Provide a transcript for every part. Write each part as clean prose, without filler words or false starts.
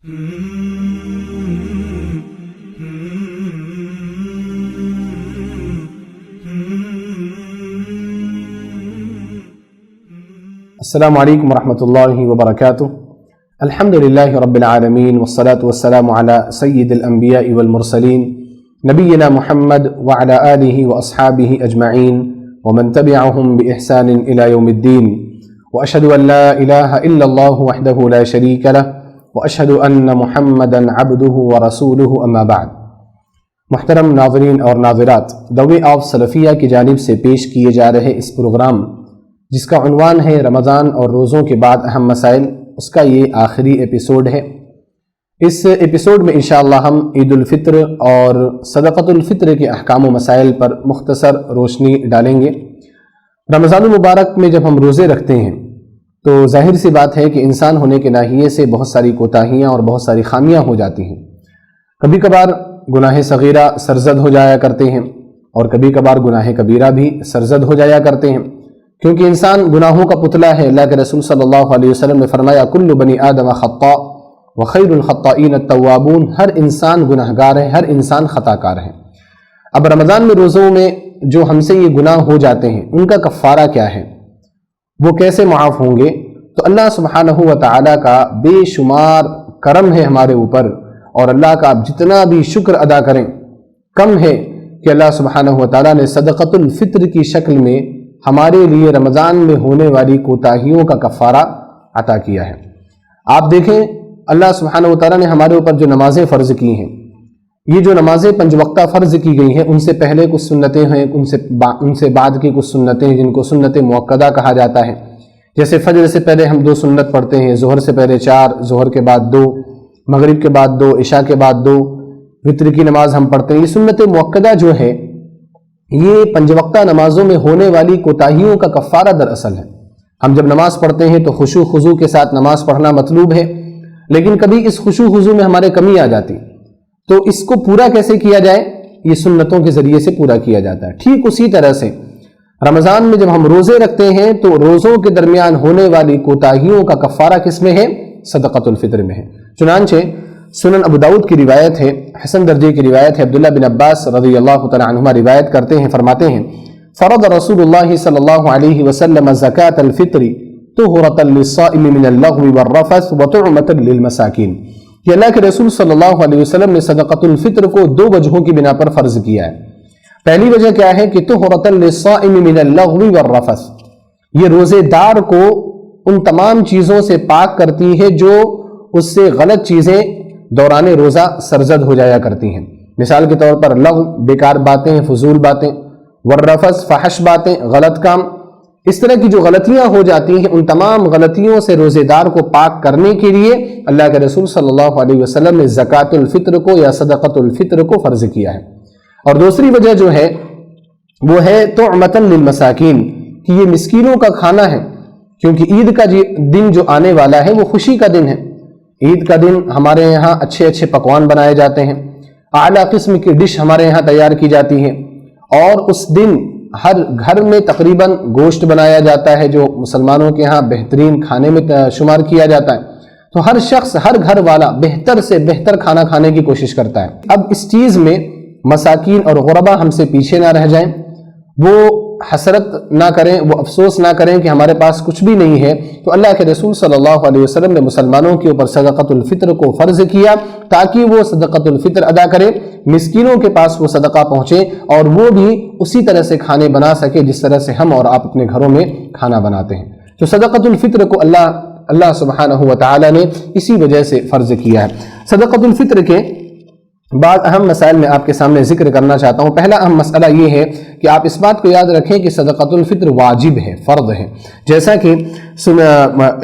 السلام علیکم ورحمۃ اللہ وبرکاتہ۔ الحمد للہ رب العالمین والصلاة والسلام علی سید الانبیاء والمرسلین نبینا محمد وعلی آلہ واصحابہ اجمعین ومن تبعہم بإحسان الی یوم الدین، واشہد ان لا الہ الا اللہ وحدہ لا شریک لہ، واشہد ان محمدا عبدہ ورسولہ، اما بعد۔ محترم ناظرین اور ناظرات، دوے آف سلفیہ کی جانب سے پیش کیے جا رہے اس پروگرام جس کا عنوان ہے رمضان اور روزوں کے بعد اہم مسائل، اس کا یہ آخری ایپیسوڈ ہے۔ اس ایپیسوڈ میں انشاءاللہ ہم عید الفطر اور صدقۃ الفطر کے احکام و مسائل پر مختصر روشنی ڈالیں گے۔ رمضان المبارک میں جب ہم روزے رکھتے ہیں تو ظاہر سی بات ہے کہ انسان ہونے کے ناحیے سے بہت ساری کوتاہیاں اور بہت ساری خامیاں ہو جاتی ہیں۔ کبھی کبھار گناہ صغیرہ سرزد ہو جایا کرتے ہیں اور کبھی کبھار گناہ کبیرہ بھی سرزد ہو جایا کرتے ہیں، کیونکہ انسان گناہوں کا پتلا ہے۔ اللہ کے رسول صلی اللہ علیہ وسلم نے فرمایا کل بنی آدم خطاء وخیر الخطائین التوابون، ہر انسان گناہ گار ہے، ہر انسان خطا کار ہے۔ اب رمضان میں روزوں میں جو ہم سے یہ گناہ ہو جاتے ہیں ان کا کفارہ کیا ہے، وہ کیسے معاف ہوں گے؟ تو اللہ سبحانہ و تعالیٰ کا بے شمار کرم ہے ہمارے اوپر، اور اللہ کا آپ جتنا بھی شکر ادا کریں کم ہے کہ اللہ سبحانہ و تعالیٰ نے صدقۃ الفطر کی شکل میں ہمارے لیے رمضان میں ہونے والی کوتاہیوں کا کفارہ عطا کیا ہے۔ آپ دیکھیں اللہ سبحانہ و تعالیٰ نے ہمارے اوپر جو نمازیں فرض کی ہیں، یہ جو نمازیں 5 وقتہ فرض کی گئی ہیں، ان سے پہلے کچھ سنتیں ہیں، ان سے بعد کی کچھ سنتیں ہیں جن کو سنت مؤکدہ کہا جاتا ہے۔ جیسے فجر سے پہلے ہم 2 سنت پڑھتے ہیں، ظہر سے پہلے 4، ظہر کے بعد 2، مغرب کے بعد 2، عشاء کے بعد 2، وتر کی نماز ہم پڑھتے ہیں۔ یہ سنت مؤکدہ جو ہے یہ 5 وقتہ نمازوں میں ہونے والی کوتاہیوں کا کفارہ دراصل ہے۔ ہم جب نماز پڑھتے ہیں تو خشوع خضوع کے ساتھ نماز پڑھنا مطلوب ہے، لیکن کبھی اس خشوع خضوع میں ہمارے کمی آ جاتی، تو اس کو پورا کیسے کیا جائے؟ یہ سنتوں کے ذریعے سے پورا کیا جاتا ہے۔ ٹھیک اسی طرح سے رمضان میں جب ہم روزے رکھتے ہیں تو روزوں کے درمیان ہونے والی کوتاہیوں کا کفارہ کس میں ہے؟ صدقۃ الفطر میں ہے۔ چنانچہ سنن ابو داؤد کی روایت ہے، حسن درجے کی روایت ہے، عبداللہ بن عباس رضی اللہ تعالی عنہما روایت کرتے ہیں، فرماتے ہیں فرض رسول اللہ صلی اللہ علیہ وسلم زکاۃ الفطر طہرۃ للصائم من اللغو والرفث وطعمۃ للمساکین، کہ اللہ کے رسول صلی اللہ علیہ وسلم نے صدقۃ الفطر کو 2 وجہوں کی بنا پر فرض کیا ہے۔ پہلی وجہ کیا ہے کہ طہرۃ للصائم من اللغو والرفث، یہ روزے دار کو ان تمام چیزوں سے پاک کرتی ہے جو اس سے غلط چیزیں دوران روزہ سرزد ہو جایا کرتی ہیں۔ مثال کے طور پر لغو، بیکار باتیں، فضول باتیں، والرفث، فحش باتیں، غلط کام، اس طرح کی جو غلطیاں ہو جاتی ہیں ان تمام غلطیوں سے روزے دار کو پاک کرنے کے لیے اللہ کے رسول صلی اللہ علیہ وسلم نے زکوٰۃ الفطر کو یا صدقۃ الفطر کو فرض کیا ہے۔ اور دوسری وجہ جو ہے وہ ہے طعمۃ للمساکین، کہ یہ مسکینوں کا کھانا ہے، کیونکہ عید کا دن جو آنے والا ہے وہ خوشی کا دن ہے۔ عید کا دن ہمارے یہاں اچھے اچھے پکوان بنائے جاتے ہیں، اعلیٰ قسم کی ڈش ہمارے یہاں تیار کی جاتی ہے، اور اس دن ہر گھر میں تقریباً گوشت بنایا جاتا ہے جو مسلمانوں کے ہاں بہترین کھانے میں شمار کیا جاتا ہے۔ تو ہر شخص، ہر گھر والا بہتر سے بہتر کھانا کھانے کی کوشش کرتا ہے۔ اب اس چیز میں مساکین اور غربا ہم سے پیچھے نہ رہ جائیں، وہ حسرت نہ کریں، وہ افسوس نہ کریں کہ ہمارے پاس کچھ بھی نہیں ہے۔ تو اللہ کے رسول صلی اللہ علیہ وسلم نے مسلمانوں کے اوپر صدقۃ الفطر کو فرض کیا تاکہ وہ صدقۃ الفطر ادا کریں، مسکینوں کے پاس وہ صدقہ پہنچے اور وہ بھی اسی طرح سے کھانے بنا سکے جس طرح سے ہم اور آپ اپنے گھروں میں کھانا بناتے ہیں۔ تو صدقۃ الفطر کو اللہ سبحانہ و تعالی نے اسی وجہ سے فرض کیا ہے۔ صدقۃ الفطر کے بعد اہم مسائل میں آپ کے سامنے ذکر کرنا چاہتا ہوں۔ پہلا اہم مسئلہ یہ ہے کہ آپ اس بات کو یاد رکھیں کہ صدقۃ الفطر واجب ہے، فرض ہے، جیسا کہ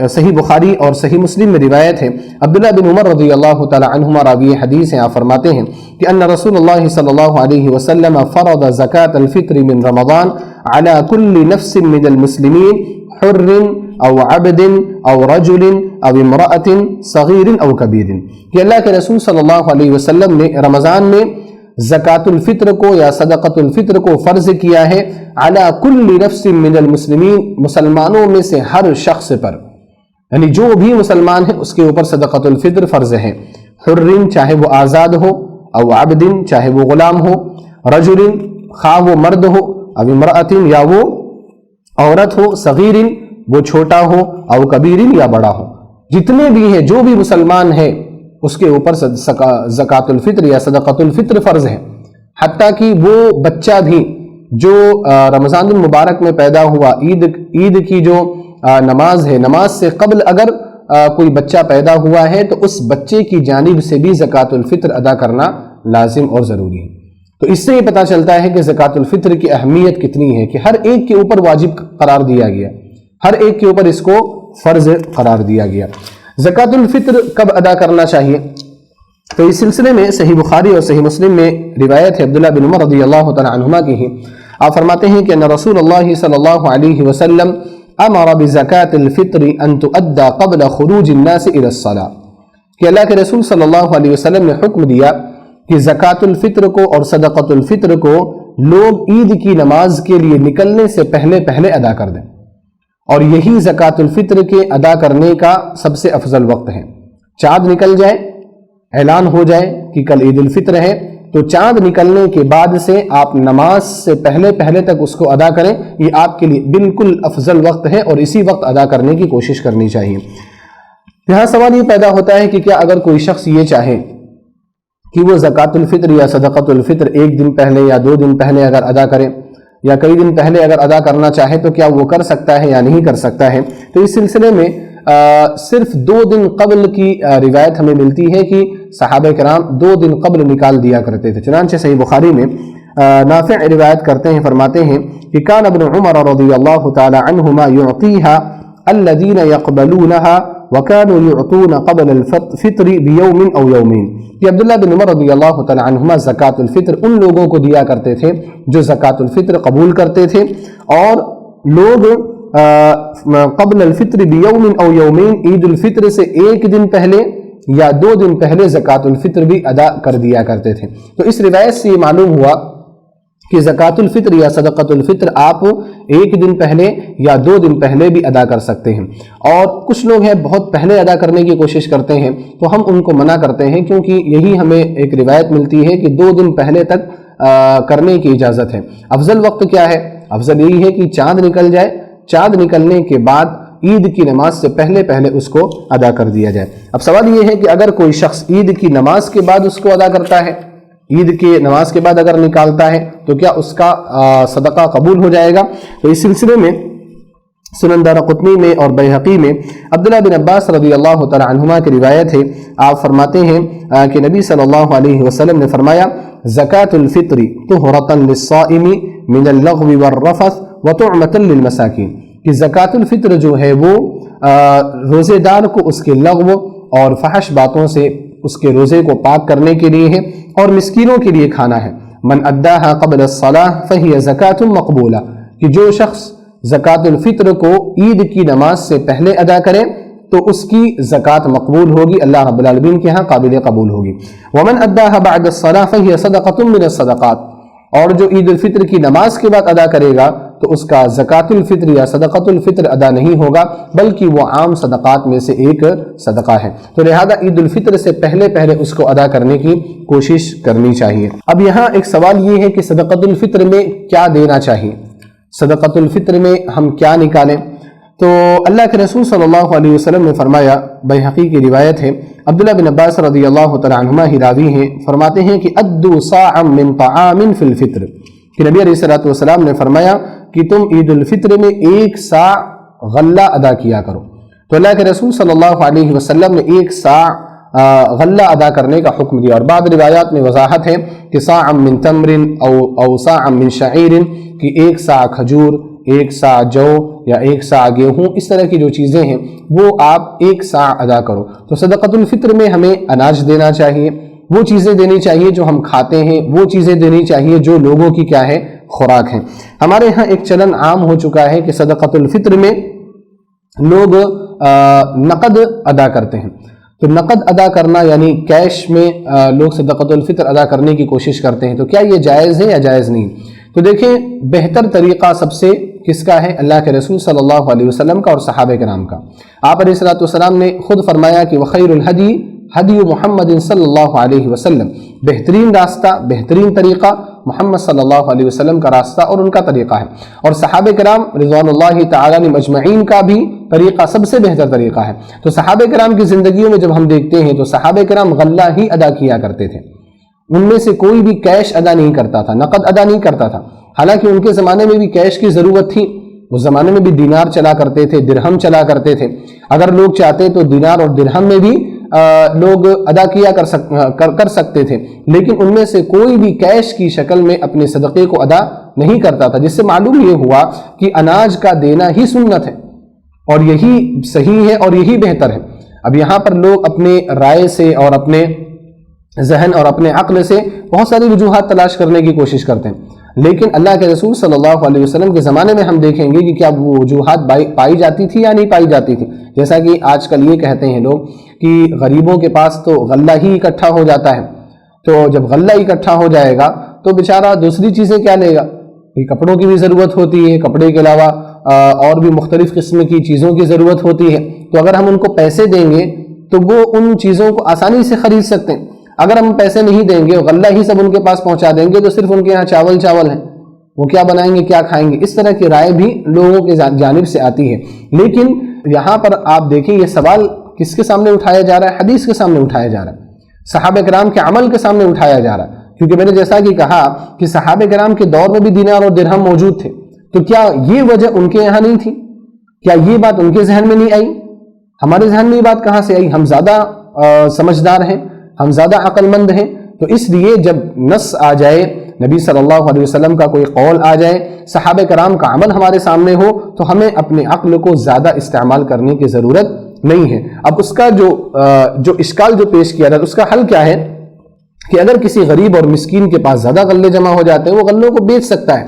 صحیح بخاری اور صحیح مسلم میں روایت ہے، عبداللہ بن عمر رضی اللہ تعالی عنہما راوی حدیث ہیں، آپ فرماتے ہیں کہ ان رسول اللہ صلی اللہ علیہ وسلم فرض زکاۃ الفطر من رمضان علی کل نفس من المسلمین حر او عبد او رجل او امرأة صغیر او کبیر، کہ اللہ کے رسول صلی اللہ علیہ وسلم نے رمضان میں زکوٰۃ الفطر کو یا صدقۃ الفطر کو فرض کیا ہے علی کل نفس من المسلمین، مسلمانوں میں سے ہر شخص پر، یعنی جو بھی مسلمان ہے اس کے اوپر صدقۃ الفطر فرض ہے. حرن چاہے وہ آزاد ہو، او عبدن چاہے وہ غلام ہو، رجل خواہ وہ مرد ہو، او امرأتن یا وہ عورت ہو، صغیرن وہ چھوٹا ہو، او کبیرن یا بڑا ہو. جتنے بھی ہیں، جو بھی مسلمان ہے اس کے اوپر زکوٰۃ الفطر یا صدقۃ الفطر فرض ہے. حتیٰ کہ وہ بچہ بھی جو رمضان المبارک میں پیدا ہوا، عید کی جو نماز ہے، نماز سے قبل اگر کوئی بچہ پیدا ہوا ہے تو اس بچے کی جانب سے بھی زکوٰۃ الفطر ادا کرنا لازم اور ضروری ہے. تو اس سے یہ پتہ چلتا ہے کہ زکوٰۃ الفطر کی اہمیت کتنی ہے، کہ ہر ایک کے اوپر واجب قرار دیا گیا، ہر ایک کے اوپر اس کو فرض قرار دیا گیا. زکوٰۃ الفطر کب ادا کرنا چاہیے؟ تو اس سلسلے میں صحیح بخاری اور صحیح مسلم میں روایت ہے عبداللہ بن عمر رضی اللہ تعالی عنہما کی ہی. آپ فرماتے ہیں کہ ان رسول اللہ صلی اللہ علیہ وسلم امر بزکاة الفطر ان تؤدى قبل خروج الناس الى الصلاة، کہ اللہ کے رسول صلی اللہ علیہ وسلم نے حکم دیا کہ زکاة الفطر کو اور صدقۃ الفطر کو لوگ عید کی نماز کے لیے نکلنے سے پہلے ادا کر دیں. اور یہی زکاة الفطر کے ادا کرنے کا سب سے افضل وقت ہے. چاند نکل جائے، اعلان ہو جائے کہ کل عید الفطر ہے، تو چاند نکلنے کے بعد سے آپ نماز سے پہلے تک اس کو ادا کریں. یہ آپ کے لیے بالکل افضل وقت ہے اور اسی وقت ادا کرنے کی کوشش کرنی چاہیے. یہاں سوال یہ پیدا ہوتا ہے کہ کیا اگر کوئی شخص یہ چاہے کہ وہ زکوٰۃ الفطر یا صدقۃ الفطر ایک دن پہلے یا 2 دن پہلے اگر ادا کرے یا کئی دن پہلے اگر ادا کرنا چاہے تو کیا وہ کر سکتا ہے یا نہیں کر سکتا ہے؟ تو اس سلسلے میں صرف 2 دن قبل کی روایت ہمیں ملتی ہے کہ صحابہ کرام 2 دن قبل نکال دیا کرتے تھے. چنانچہ صحیح بخاری میں نافع روایت کرتے ہیں، فرماتے ہیں کہ کان ابن عمر رضی اللہ تعالی عنہما يعطيها الذين يقبلونها وكانوا يعطون قبل الفطر بيوم او يومين، کہ عبداللہ بن عمر رضی اللہ تعالی عنہما زکوٰۃ الفطر ان لوگوں کو دیا کرتے تھے جو زکوٰۃ الفطر قبول کرتے تھے، اور لوگ قبل الفطر بیوم او یومین، عید الفطر سے 1 دن پہلے یا 2 دن پہلے زکوٰۃ الفطر بھی ادا کر دیا کرتے تھے. تو اس روایت سے یہ معلوم ہوا کہ زکوٰۃ الفطر یا صدقۃ الفطر آپ 1 دن پہلے یا 2 دن پہلے بھی ادا کر سکتے ہیں. اور کچھ لوگ ہیں بہت پہلے ادا کرنے کی کوشش کرتے ہیں، تو ہم ان کو منع کرتے ہیں، کیونکہ یہی ہمیں ایک روایت ملتی ہے کہ 2 دن پہلے تک کرنے کی اجازت ہے. افضل وقت کیا ہے؟ افضل یہی ہے کہ چاند نکل جائے، چاند نکلنے کے بعد عید کی نماز سے پہلے اس کو ادا کر دیا جائے. اب سوال یہ ہے کہ اگر کوئی شخص عید کی نماز کے بعد اس کو ادا کرتا ہے، عید کی نماز کے بعد اگر نکالتا ہے تو کیا اس کا صدقہ قبول ہو جائے گا؟ تو اس سلسلے میں سنن دارقطنی میں اور بیہقی میں عبداللہ بن عباس رضی اللہ تعالی عنہما کی روایت ہے. آپ فرماتے ہیں کہ نبی صلی اللہ علیہ وسلم نے فرمایا زکاة الفطر طہرۃ للصائم من اللغو والرفث وطعمۃ للمساکین، کہ زکاة الفطر جو ہے وہ روزے دار کو اس کے لغو اور فحش باتوں سے اس کے روزے کو پاک کرنے کے لیے ہے اور مسکینوں کے لیے کھانا ہے. من اداہا قبل الصلاة فہی زکاة مقبولہ، کہ جو شخص زکاة الفطر کو عید کی نماز سے پہلے ادا کرے تو اس کی زکوٰۃ مقبول ہوگی، اللہ رب العالمین کے ہاں قابل قبول ہوگی. ومن اداہا بعد الصلاة فہی صدقۃ من الصدقات، اور جو عید الفطر کی نماز کے بعد ادا کرے گا تو اس کا زکوٰۃ الفطر یا صدقۃ الفطر ادا نہیں ہوگا، بلکہ وہ عام صدقات میں سے ایک صدقہ ہے. تو لہذا عید الفطر سے پہلے اس کو ادا کرنے کی کوشش کرنی چاہیے. اب یہاں ایک سوال یہ ہے کہ صدقۃ الفطر میں کیا دینا چاہیے، صدقۃ الفطر میں ہم کیا نکالیں؟ تو اللہ کے رسول صلی اللہ علیہ وسلم نے فرمایا، بیہقی کی روایت ہے، عبداللہ بن عباس رضی اللہ تعالی عنہما ہی راوی ہیں، فرماتے ہیں کہ ادوا صاعا من طعام فی الفطر، کہ نبی علیہ السلام نے فرمایا کہ تم عید الفطر میں 1 صاع غلہ ادا کیا کرو. تو اللہ کے رسول صلی اللہ علیہ وسلم نے 1 صاع غلہ ادا کرنے کا حکم دیا. اور بعض روایات میں وضاحت ہے کہ صاع من تمر او صاع من شعیر، کہ 1 صاع کھجور، 1 صاع جو یا 1 صاع گیہوں، اس طرح کی جو چیزیں ہیں وہ آپ 1 صاع ادا کرو. تو صدقۃ الفطر میں ہمیں اناج دینا چاہیے، وہ چیزیں دینی چاہیے جو ہم کھاتے ہیں، وہ چیزیں دینی چاہیے جو لوگوں کی کیا ہے، خوراک ہیں. ہمارے ہاں ایک چلن عام ہو چکا ہے کہ صدقۃ الفطر میں لوگ نقد ادا کرتے ہیں. تو نقد ادا کرنا یعنی کیش میں لوگ صدقۃ الفطر ادا کرنے کی کوشش کرتے ہیں، تو کیا یہ جائز ہے یا جائز نہیں؟ تو دیکھیں بہتر طریقہ سب سے کس کا ہے؟ اللہ کے رسول صلی اللہ علیہ وسلم کا اور صحابہ کرام کا۔ آپ علیہ الصلوۃ والسلام نے خود فرمایا کہ وخیر الہدی ہدی محمد صلی اللہ علیہ وسلم، بہترین راستہ، بہترین طریقہ محمد صلی اللہ علیہ وسلم کا راستہ اور ان کا طریقہ ہے، اور صحابہ کرام رضوان اللہ تعالیٰ مجمعین کا بھی طریقہ سب سے بہتر طریقہ ہے۔ تو صحابہ کرام کی زندگیوں میں جب ہم دیکھتے ہیں تو صحابہ کرام غلہ ہی ادا کیا کرتے تھے، ان میں سے کوئی بھی کیش ادا نہیں کرتا تھا، نقد ادا نہیں کرتا تھا، حالانکہ ان کے زمانے میں بھی کیش کی ضرورت تھی، اس زمانے میں بھی دینار چلا کرتے تھے، درہم چلا کرتے تھے، اگر لوگ چاہتے تو دینار اور درہم میں بھی لوگ ادا کیا کر سکتے تھے، لیکن ان میں سے کوئی بھی کیش کی شکل میں اپنے صدقے کو ادا نہیں کرتا تھا، جس سے معلوم یہ ہوا کہ اناج کا دینا ہی سنت ہے اور یہی صحیح ہے اور یہی بہتر ہے۔ اب یہاں پر لوگ اپنے رائے سے اور اپنے ذہن اور اپنے عقل سے بہت ساری وجوہات تلاش کرنے کی کوشش کرتے ہیں، لیکن اللہ کے رسول صلی اللہ علیہ وسلم کے زمانے میں ہم دیکھیں گے کہ کیا وہ وجوہات پائی جاتی تھی یا نہیں پائی جاتی تھی۔ جیسا کہ آج کل یہ کہتے ہیں لوگ کہ غریبوں کے پاس تو غلہ ہی اکٹھا ہو جاتا ہے، تو جب غلہ اکٹھا ہو جائے گا تو بیچارہ دوسری چیزیں کیا لے گا؟ کپڑوں کی بھی ضرورت ہوتی ہے، کپڑے کے علاوہ اور بھی مختلف قسم کی چیزوں کی ضرورت ہوتی ہے، تو اگر ہم ان کو پیسے دیں گے تو وہ ان چیزوں کو آسانی سے خرید سکتے ہیں۔ اگر ہم پیسے نہیں دیں گے اور غلہ ہی سب ان کے پاس پہنچا دیں گے تو صرف ان کے یہاں چاول ہیں، وہ کیا بنائیں گے، کیا کھائیں گے؟ اس طرح کی رائے بھی لوگوں کی جانب سے آتی ہے۔ لیکن یہاں پر آپ دیکھیں یہ سوال کس کے سامنے اٹھایا جا رہا ہے؟ حدیث کے سامنے اٹھایا جا رہا ہے، صحابہ کرام کے عمل کے سامنے اٹھایا جا رہا ہے، کیونکہ میں نے جیسا کہ کہا کہ صحابہ کرام کے دور میں بھی دینار اور درہم موجود تھے، تو کیا یہ وجہ ان کے یہاں نہیں تھی؟ کیا یہ بات ان کے ذہن میں نہیں آئی؟ ہمارے ذہن میں یہ بات کہاں سے آئی؟ ہم زیادہ سمجھدار ہیں، ہم زیادہ عقل مند ہیں، تو اس لیے جب نص آ جائے، نبی صلی اللہ علیہ وسلم کا کوئی قول آ جائے، صحابہ کرام کا عمل ہمارے سامنے ہو، تو ہمیں اپنے عقل کو زیادہ استعمال کرنے کی ضرورت نہیں ہے۔ اب اس کا جو اشکال جو پیش کیا جاتا ہے اس کا حل کیا ہے کہ اگر کسی غریب اور مسکین کے پاس زیادہ غلے جمع ہو جاتے ہیں وہ غلوں کو بیچ سکتا ہے،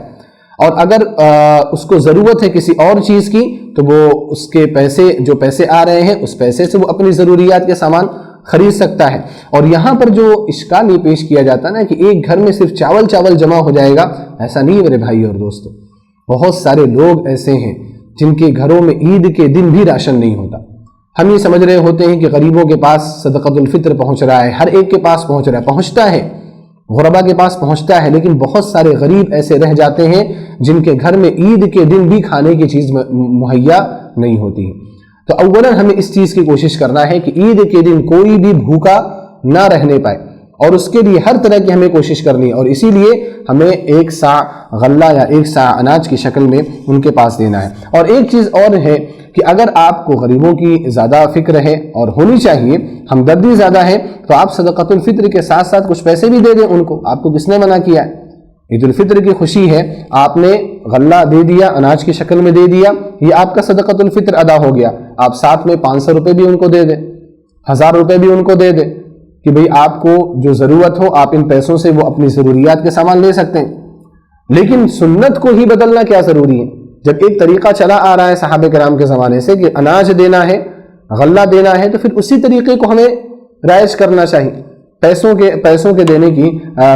اور اگر اس کو ضرورت ہے کسی اور چیز کی تو وہ اس کے پیسے آ رہے ہیں اس پیسے سے وہ اپنی ضروریات کے سامان خرید سکتا ہے۔ اور یہاں پر جو اشکال یہ پیش کیا جاتا ہے نا کہ ایک گھر میں صرف چاول جمع ہو جائے گا، ایسا نہیں ہے میرے بھائی اور دوستو، بہت سارے لوگ ایسے ہیں جن کے گھروں میں عید کے دن بھی راشن نہیں ہوتا۔ ہم یہ سمجھ رہے ہوتے ہیں کہ غریبوں کے پاس صدقۃ الفطر پہنچ رہا ہے، ہر ایک کے پاس پہنچ رہا ہے، پہنچتا ہے، غربا کے پاس پہنچتا ہے، لیکن بہت سارے غریب ایسے رہ جاتے ہیں جن کے گھر میں عید کے دن بھی کھانے کی چیز مہیا نہیں ہوتی ہے۔ تو اولا ہمیں اس چیز کی کوشش کرنا ہے کہ عید کے دن کوئی بھی بھوکا نہ رہنے پائے، اور اس کے لیے ہر طرح کی ہمیں کوشش کرنی ہے، اور اسی لیے ہمیں 1 سا غلہ یا 1 سا اناج کی شکل میں ان کے پاس دینا ہے۔ اور ایک چیز اور ہے کہ اگر آپ کو غریبوں کی زیادہ فکر ہے اور ہونی چاہیے، ہمدردی زیادہ ہے، تو آپ صدقۃ الفطر کے ساتھ ساتھ کچھ پیسے بھی دے دیں ان کو۔ آپ کو کس نے منع کیا ہے؟ عید الفطر کی خوشی ہے، آپ نے غلہ دے دیا، اناج کی شکل میں دے دیا، یہ آپ کا صدقۃ الفطر ادا ہو گیا۔ آپ ساتھ میں 500 روپے بھی ان کو دے دیں، 1000 روپے بھی ان کو دے دیں کہ بھئی آپ کو جو ضرورت ہو آپ ان پیسوں سے وہ اپنی ضروریات کے سامان لے سکتے ہیں۔ لیکن سنت کو ہی بدلنا کیا ضروری ہے؟ جب ایک طریقہ چلا آ رہا ہے صحابہ کرام کے زمانے سے کہ اناج دینا ہے، غلہ دینا ہے، تو پھر اسی طریقے کو ہمیں رائج کرنا چاہیے، پیسوں کے دینے کی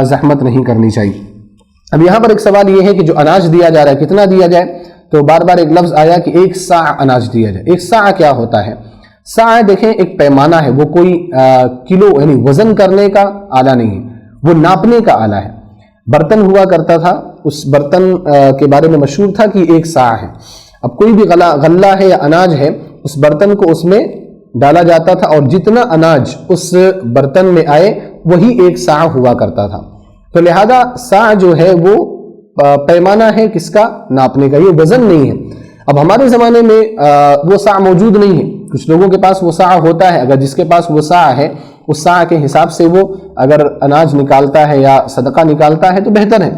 زحمت نہیں کرنی چاہیے۔ اب یہاں پر ایک سوال یہ ہے کہ جو اناج دیا جا رہا ہے کتنا دیا جائے؟ تو بار بار ایک لفظ آیا کہ 1 سا اناج دیا جائے۔ 1 سا کیا ہوتا ہے؟ سا دیکھیں ایک پیمانہ ہے، وہ کوئی کلو یعنی وزن کرنے کا آلہ نہیں ہے، وہ ناپنے کا آلہ ہے۔ برتن ہوا کرتا تھا، اس برتن کے بارے میں مشہور تھا کہ 1 سا ہے۔ اب کوئی بھی غلہ ہے یا اناج ہے، اس برتن کو اس میں ڈالا جاتا تھا، اور جتنا اناج اس برتن میں آئے وہی 1 سا ہوا کرتا تھا۔ تو لہذا سا جو ہے وہ پیمانہ ہے کس کا؟ ناپنے کا، یہ وزن نہیں ہے۔ اب ہمارے زمانے میں وہ سا موجود نہیں ہے، کچھ لوگوں کے پاس وہ سا ہوتا ہے، اگر جس کے پاس وہ سا ہے اس سا کے حساب سے وہ اگر اناج نکالتا ہے یا صدقہ نکالتا ہے تو بہتر ہے،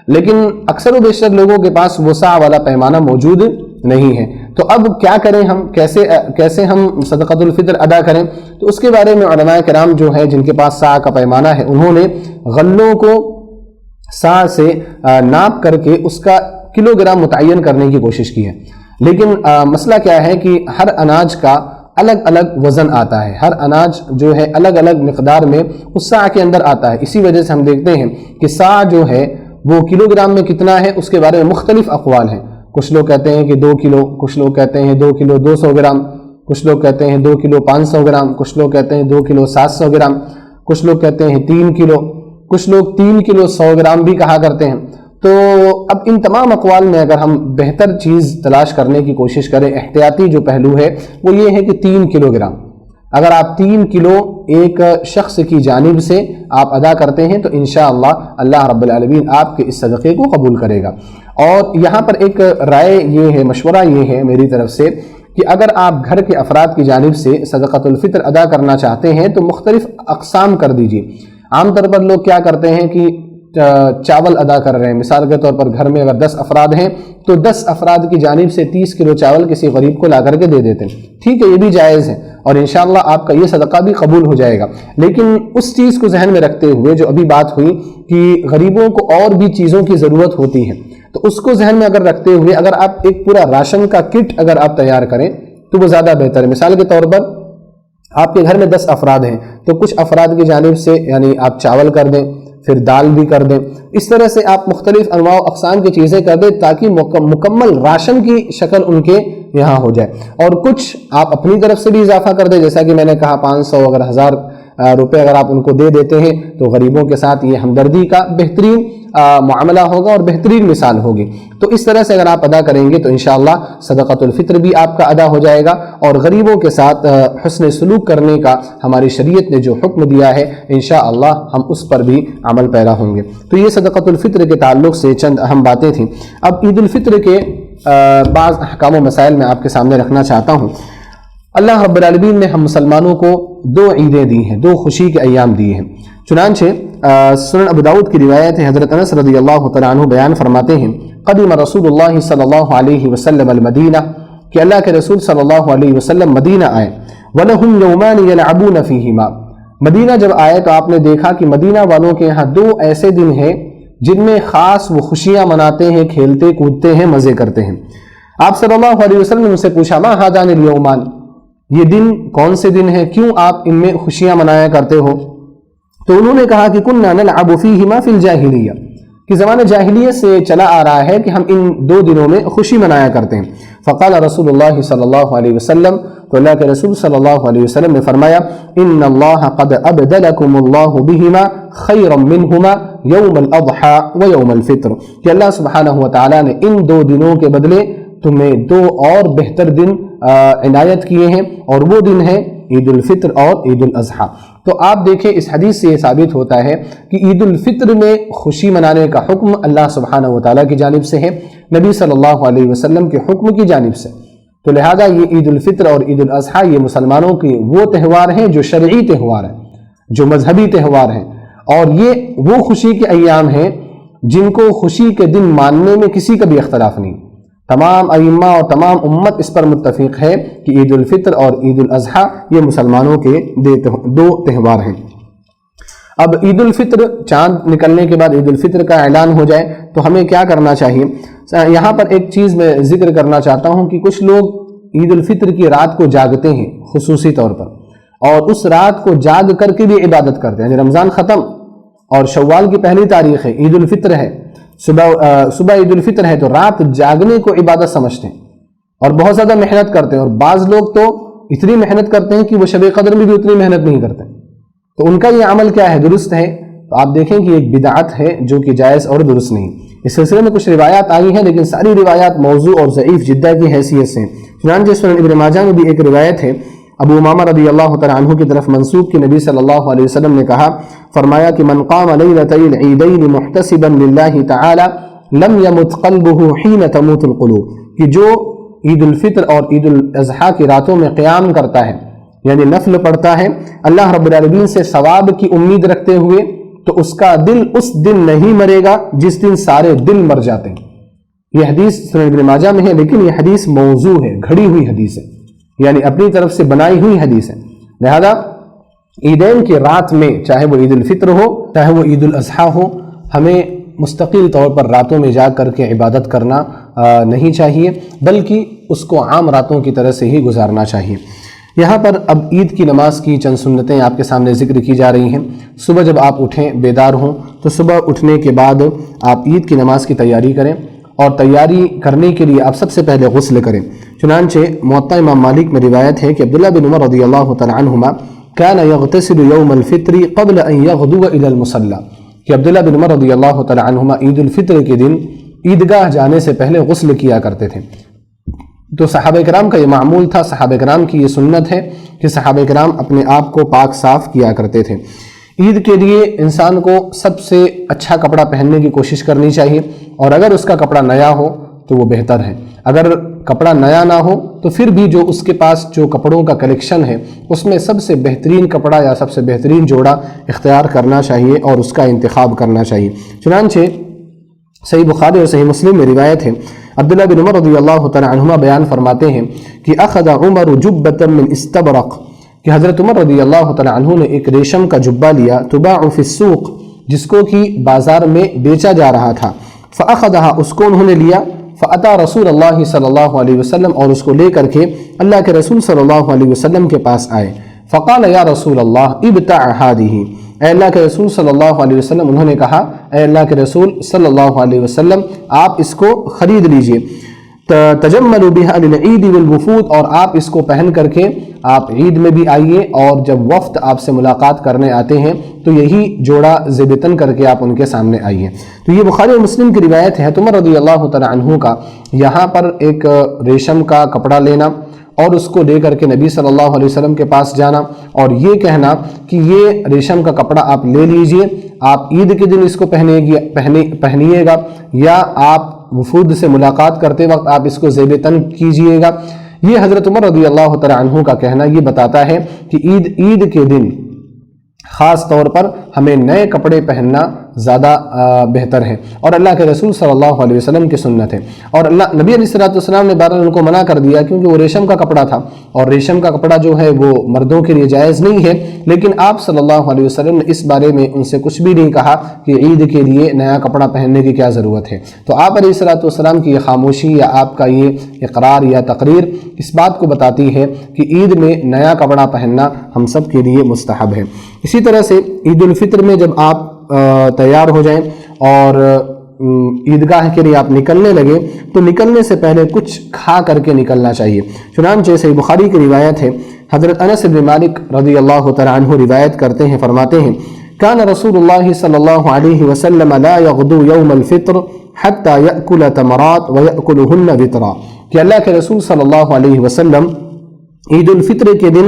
لیکن اکثر و بیشتر لوگوں کے پاس وہ سا والا پیمانہ موجود نہیں ہے۔ تو اب کیا کریں ہم، کیسے ہم صدقۃ الفطر ادا کریں؟ تو اس کے بارے میں علماء کرام جو ہے جن کے پاس سا کا پیمانہ ہے انہوں نے غلوں کو سا سے ناپ کر کے اس کا کلو گرام متعین کرنے کی کوشش کی ہے، لیکن مسئلہ کیا ہے کہ ہر اناج کا الگ الگ وزن آتا ہے، ہر اناج جو ہے الگ الگ مقدار میں اس سا کے اندر آتا ہے۔ اسی وجہ سے ہم دیکھتے ہیں کہ سا جو ہے وہ کلو گرام میں کتنا ہے اس کے بارے میں مختلف اقوال ہیں. کچھ لوگ کہتے ہیں کہ 2 کلو، کچھ لوگ کہتے ہیں 2 کلو 200 گرام، کچھ لوگ کہتے ہیں 2 کلو 500 گرام، کچھ لوگ کہتے ہیں 2 کلو 700 گرام، کچھ لوگ کہتے ہیں 3 کلو، کچھ لوگ 3 کلو 100 گرام بھی کہا کرتے ہیں. تو اب ان تمام اقوال میں اگر ہم بہتر چیز تلاش کرنے کی کوشش کریں، احتیاطی جو پہلو ہے وہ یہ ہے کہ 3 کلو گرام اگر آپ 3 کلو ایک شخص کی جانب سے آپ ادا کرتے ہیں تو انشاءاللہ اللہ رب العالمین آپ کے اس صدقے کو قبول کرے گا. اور یہاں پر ایک رائے یہ ہے، مشورہ یہ ہے میری طرف سے کہ اگر آپ گھر کے افراد کی جانب سے صدقۃ الفطر ادا کرنا چاہتے ہیں تو مختلف اقسام کر دیجیے. عام طور پر لوگ کیا کرتے ہیں کہ چاول ادا کر رہے ہیں. مثال کے طور پر گھر میں اگر 10 افراد ہیں تو 10 افراد کی جانب سے 30 کلو چاول کسی غریب کو لا کر کے دے دیتے ہیں. ٹھیک ہے، یہ بھی جائز ہے اور انشاءاللہ آپ کا یہ صدقہ بھی قبول ہو جائے گا. لیکن اس چیز کو ذہن میں رکھتے ہوئے جو ابھی بات ہوئی کہ غریبوں کو اور بھی چیزوں کی ضرورت ہوتی ہے، تو اس کو ذہن میں اگر رکھتے ہوئے اگر آپ ایک پورا راشن کا کٹ اگر آپ تیار کریں تو وہ زیادہ بہتر ہے. مثال کے طور پر آپ کے گھر میں 10 افراد ہیں تو کچھ افراد کی جانب سے یعنی آپ چاول کر دیں، پھر دال بھی کر دیں. اس طرح سے آپ مختلف انواع و اقسام کی چیزیں کر دیں تاکہ مکمل راشن کی شکل ان کے یہاں ہو جائے. اور کچھ آپ اپنی طرف سے بھی اضافہ کر دیں، جیسا کہ میں نے کہا 500 اگر 1000 روپے اگر آپ ان کو دے دیتے ہیں تو غریبوں کے ساتھ یہ ہمدردی کا بہترین معاملہ ہوگا اور بہترین مثال ہوگی. تو اس طرح سے اگر آپ ادا کریں گے تو انشاءاللہ صدقۃ الفطر بھی آپ کا ادا ہو جائے گا اور غریبوں کے ساتھ حسن سلوک کرنے کا ہماری شریعت نے جو حکم دیا ہے انشاءاللہ ہم اس پر بھی عمل پیرا ہوں گے. تو یہ صدقۃ الفطر کے تعلق سے چند اہم باتیں تھیں. اب عید الفطر کے بعض احکام و مسائل میں آپ کے سامنے رکھنا چاہتا ہوں. اللہ رب العالمین نے ہم مسلمانوں کو 2 عیدیں دی ہیں، 2 خوشی کے ایام دیے ہیں. چنانچہ سنن ابو داؤد کی روایت ہے، حضرت انس رضی اللہ تعالیٰ عنہ بیان فرماتے ہیں قدم رسول اللہ صلی اللہ علیہ وسلم المدینہ، کہ اللہ کے رسول صلی اللہ علیہ وسلم مدینہ آئے. وَلَهُمْ يَوْمَانِ يَلْعَبُونَ فِيهِمَا، مدینہ جب آئے تو آپ نے دیکھا کہ مدینہ والوں کے یہاں 2 ایسے دن ہیں جن میں خاص وہ خوشیاں مناتے ہیں، کھیلتے کودتے ہیں، مزے کرتے ہیں. آپ صلی اللہ علیہ وسلم نے ان سے پوچھا ما هذان اليومان، یہ دن کون سے دن ہیں، کیوں آپ ان میں خوشیاں منایا کرتے ہو؟ تو انہوں نے کہا کہ كنا نلعب فيهما في الجاہلیہ، کہ زمانہ جاہلیت سے چلا آ رہا ہے کہ ہم ان 2 دنوں میں خوشی منایا کرتے ہیں. فقال رسول اللہ صلی اللہ علیہ وسلم، تو اللہ کے رسول صلی اللہ علیہ وسلم نے فرمایا ان اللہ قد ابدلکم اللہ بہما خیرا منہما یوم الاضحی و یوم الفطر، کہ اللہ سبحانہ وتعالی نے ان 2 دنوں کے بدلے تمہیں 2 اور بہتر دن عنایت کیے ہیں، اور وہ دن ہیں عید الفطر اور عید الاضحیٰ. تو آپ دیکھیں اس حدیث سے یہ ثابت ہوتا ہے کہ عید الفطر میں خوشی منانے کا حکم اللہ سبحانہ وتعالی کی جانب سے ہے، نبی صلی اللہ علیہ وسلم کے حکم کی جانب سے. تو لہذا یہ عید الفطر اور عید الاضحیٰ یہ مسلمانوں کے وہ تہوار ہیں جو شرعی تہوار ہیں، جو مذہبی تہوار ہیں، اور یہ وہ خوشی کے ایام ہیں جن کو خوشی کے دن ماننے میں کسی کا بھی اختلاف نہیں. تمام ائمہ اور تمام امت اس پر متفق ہے کہ عید الفطر اور عید الاضحیٰ یہ مسلمانوں کے 2 تہوار ہیں. اب عید الفطر چاند نکلنے کے بعد عید الفطر کا اعلان ہو جائے تو ہمیں کیا کرنا چاہیے؟ یہاں پر ایک چیز میں ذکر کرنا چاہتا ہوں کہ کچھ لوگ عید الفطر کی رات کو جاگتے ہیں خصوصی طور پر، اور اس رات کو جاگ کر کے بھی عبادت کرتے ہیں. یعنی رمضان ختم اور شوال کی پہلی تاریخ ہے، عید الفطر ہے، صبح عید الفطر ہے، تو رات جاگنے کو عبادت سمجھتے ہیں اور بہت زیادہ محنت کرتے ہیں. اور بعض لوگ تو اتنی محنت کرتے ہیں کہ وہ شب قدر میں بھی اتنی محنت نہیں کرتے. تو ان کا یہ عمل کیا ہے؟ درست ہے؟ تو آپ دیکھیں کہ ایک بدعت ہے جو کہ جائز اور درست نہیں. اس سلسلے میں کچھ روایات آئی ہیں لیکن ساری روایات موضوع اور ضعیف جدہ کی حیثیت سے. چنانچہ سنن ابن ماجہ میں بھی ایک روایت ہے ابو امامہ رضی اللہ تعالیٰ عنہ کی طرف منسوب کہ نبی صلی اللہ علیہ وسلم نے کہا، فرمایا کہ من قام لیلتي العیدین محتسبا للہ تعالی لم يمت قلبه حین تموت القلوب، کہ جو عید الفطر اور عید الاضحیٰ کی راتوں میں قیام کرتا ہے یعنی نفل پڑھتا ہے اللہ رب العالمین سے ثواب کی امید رکھتے ہوئے، تو اس کا دل اس دن نہیں مرے گا جس دن سارے دل مر جاتے ہیں. یہ حدیث سنن ابن ماجہ میں ہے لیکن یہ حدیث موضوع ہے، گھڑی ہوئی حدیث ہے، یعنی اپنی طرف سے بنائی ہوئی حدیث ہے. لہذا عیدین کی رات میں چاہے وہ عید الفطر ہو چاہے وہ عید الاضحیٰ ہو، ہمیں مستقل طور پر راتوں میں جا کر کے عبادت کرنا نہیں چاہیے، بلکہ اس کو عام راتوں کی طرح سے ہی گزارنا چاہیے. یہاں پر اب عید کی نماز کی چند سنتیں آپ کے سامنے ذکر کی جا رہی ہیں. صبح جب آپ اٹھیں، بیدار ہوں، تو صبح اٹھنے کے بعد آپ عید کی نماز کی تیاری کریں، اور تیاری کرنے کے لیے آپ سب سے پہلے غسل کریں۔ چنانچہ موطا امام مالک میں روایت ہے کہ عبداللہ بن عمر رضی اللہ تعالی عنہما كان يغتسل يوم الفطر قبل ان يغدو الى المصلى، کہ عبداللہ بن عمر رضی اللہ تعالی عنہما عید الفطر کے دن عیدگاہ جانے سے پہلے غسل کیا کرتے تھے۔ تو صحابہ کرام کا یہ معمول تھا، صحابہ کرام کی یہ سنت ہے کہ صحابہ کرام اپنے آپ کو پاک صاف کیا کرتے تھے۔ عید کے لیے انسان کو سب سے اچھا کپڑا پہننے کی کوشش کرنی چاہیے، اور اگر اس کا کپڑا نیا ہو تو وہ بہتر ہے۔ اگر کپڑا نیا نہ ہو تو پھر بھی جو اس کے پاس جو کپڑوں کا کلیکشن ہے اس میں سب سے بہترین کپڑا یا سب سے بہترین جوڑا اختیار کرنا چاہیے اور اس کا انتخاب کرنا چاہیے۔ چنانچہ صحیح بخاری اور صحیح مسلم میں روایت ہے، عبداللہ بن عمر رضی اللہ تعالی عنہما بیان فرماتے ہیں کہ اخذ عمر جبۃ من استبرق، کہ حضرت عمر رضی اللہ تعالی عنہ نے ایک ریشم کا جبہ لیا، تباع فی السوق، جس کو کہ بازار میں بیچا جا رہا تھا، فاخذها، اس کو انہوں نے لیا، فاتا رسول اللہ صلی اللہ علیہ وسلم، اور اس کو لے کر کے اللہ کے رسول صلی اللہ علیہ وسلم کے پاس آئے، فقال یا رسول اللہ ابتع هذه، اے اللہ کے رسول صلی اللہ علیہ وسلم، انہوں نے کہا اے اللہ کے رسول صلی اللہ علیہ وسلم آپ اس کو خرید لیجئے، تجملوا بها للعید والوفود، اور آپ اس کو پہن کر کے آپ عید میں بھی آئیے، اور جب وفد آپ سے ملاقات کرنے آتے ہیں تو یہی جوڑا زیبتن کر کے آپ ان کے سامنے آئیے۔ تو یہ بخاری اور مسلم کی روایت ہے۔ عمر رضی اللہ تعالی عنہ کا یہاں پر ایک ریشم کا کپڑا لینا اور اس کو لے کر کے نبی صلی اللہ علیہ وسلم کے پاس جانا اور یہ کہنا کہ یہ ریشم کا کپڑا آپ لے لیجئے، آپ عید کے دن اس کو پہنیے گا، یا آپ وفود سے ملاقات کرتے وقت آپ اس کو زیب تن کیجئے گا۔ یہ حضرت عمر رضی اللہ تعالی عنہ کا کہنا یہ بتاتا ہے کہ عید کے دن خاص طور پر ہمیں نئے کپڑے پہننا زیادہ بہتر ہے، اور اللہ کے رسول صلی اللہ علیہ وسلم کی سنت ہے۔ اور نبی علیہ السلام نے بہرحال ان کو منع کر دیا کیونکہ وہ ریشم کا کپڑا تھا، اور ریشم کا کپڑا جو ہے وہ مردوں کے لیے جائز نہیں ہے، لیکن آپ صلی اللہ علیہ وسلم نے اس بارے میں ان سے کچھ بھی نہیں کہا کہ عید کے لیے نیا کپڑا پہننے کی کیا ضرورت ہے۔ تو آپ علیہ السلام کی یہ خاموشی یا آپ کا یہ اقرار یا تقریر اس بات کو بتاتی ہے کہ عید میں نیا کپڑا پہننا ہم سب کے لیے مستحب ہے۔ اسی طرح سے عید الفطر میں جب آپ تیار ہو جائیں اور عیدگاہ کے لیے آپ نکلنے لگے تو نکلنے سے پہلے کچھ کھا کر کے نکلنا چاہیے۔ چنانچہ صحیح بخاری کی روایت ہے، حضرت انس بن مالک رضی اللہ تعالی عنہ روایت کرتے ہیں، فرماتے ہیں کان رسول اللہ صلی اللہ علیہ وسلم لا یغدو یوم الفطر حتی یأکل تمرات ویأکلہن وطرا، کہ اللہ کے رسول صلی اللہ علیہ وسلم عید الفطر کے دن